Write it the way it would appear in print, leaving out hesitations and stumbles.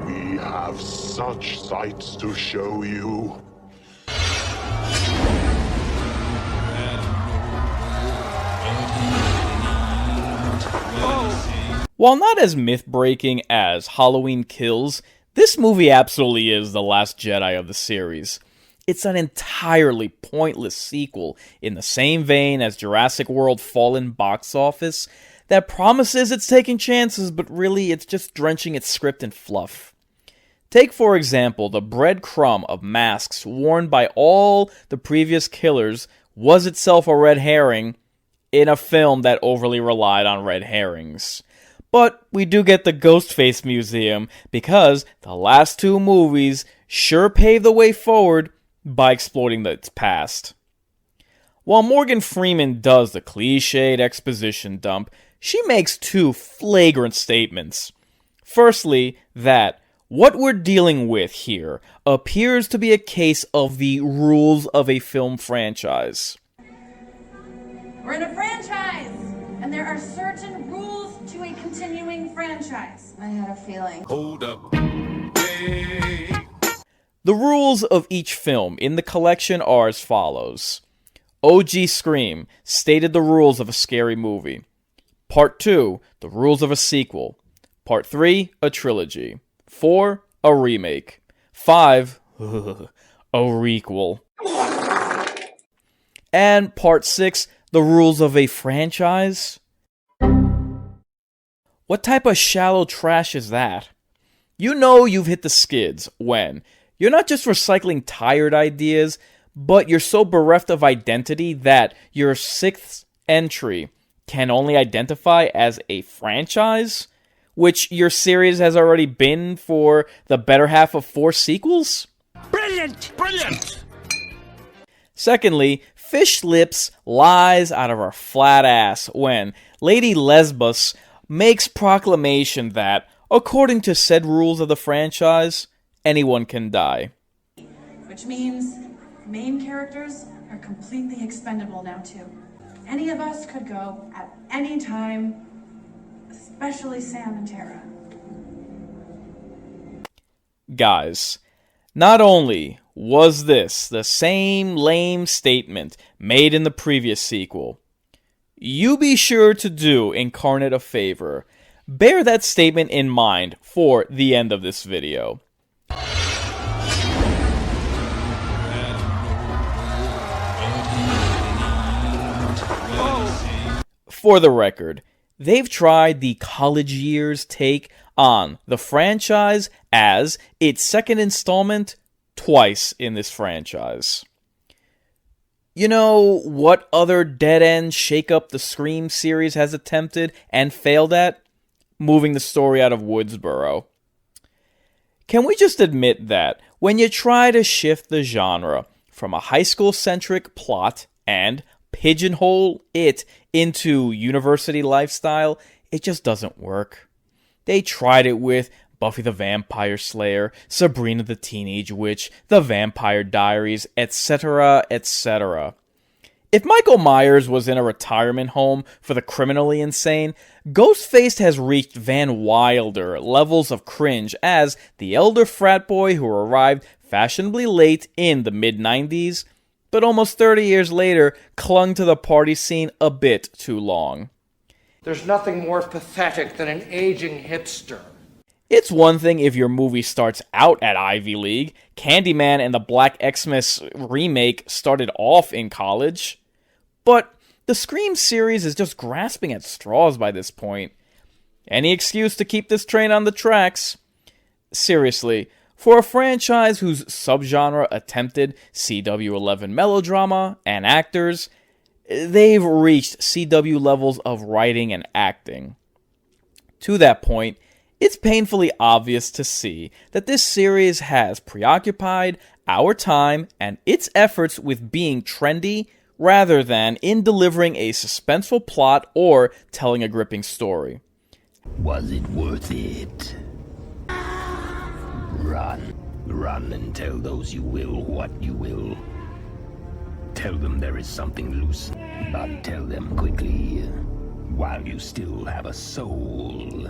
We have such sights to show you. While not as myth-breaking as Halloween Kills, this movie absolutely is The Last Jedi of the series. It's an entirely pointless sequel in the same vein as Jurassic World Fallen box office that promises it's taking chances, but really it's just drenching its script in fluff. Take, for example, the breadcrumb of masks worn by all the previous killers was itself a red herring in a film that overly relied on red herrings. But we do get the Ghostface Museum because the last two movies sure paved the way forward by exploiting its past. While Morgan Freeman does the cliched exposition dump, she makes two flagrant statements. Firstly, that what we're dealing with here appears to be a case of the rules of a film franchise. We're in a franchise, and there are certain rules to a continuing franchise. I had a feeling. Hold up. Hey. The rules of each film in the collection are as follows. OG Scream stated the rules of a scary movie. Part 2, the rules of a sequel. Part 3, a trilogy. 4, a remake. 5, a requel. And Part 6, the rules of a franchise? What type of shallow trash is that? You know you've hit the skids when you're not just recycling tired ideas, but you're so bereft of identity that your sixth entry can only identify as a franchise, which your series has already been for the better half of 4 sequels? Brilliant! Brilliant! Secondly, Fish Lips lies out of her flat ass when Lady Lesbos makes proclamation that, according to said rules of the franchise, anyone can die. Which means main characters are completely expendable now too. Any of us could go at any time, especially Sam and Tara. Guys, not only was this the same lame statement made in the previous sequel, you be sure to do Inkarnate a favor. Bear that statement in mind for the end of this video. For the record, they've tried the college years take on the franchise as its second installment twice in this franchise. You know what other dead-end shake-up the Scream series has attempted and failed at? Moving the story out of Woodsboro. Can we just admit that when you try to shift the genre from a high school-centric plot and pigeonhole it into university lifestyle, it just doesn't work? They tried it with Buffy the Vampire Slayer, Sabrina the Teenage Witch, The Vampire Diaries, etc., etc. If Michael Myers was in a retirement home for the criminally insane, Ghostface has reached Van Wilder levels of cringe as the elder frat boy who arrived fashionably late in the mid-90s, but almost 30 years later clung to the party scene a bit too long. There's nothing more pathetic than an aging hipster. It's one thing if your movie starts out at Ivy League. Candyman and the Black Xmas remake started off in college. But the Scream series is just grasping at straws by this point. Any excuse to keep this train on the tracks? Seriously, for a franchise whose subgenre attempted CW11 melodrama and actors, they've reached CW levels of writing and acting. To that point, it's painfully obvious to see that this series has preoccupied our time and its efforts with being trendy rather than in delivering a suspenseful plot or telling a gripping story. Was it worth it? Run. Run and tell those you will what you will. Tell them there is something loose, but tell them quickly, while you still have a soul.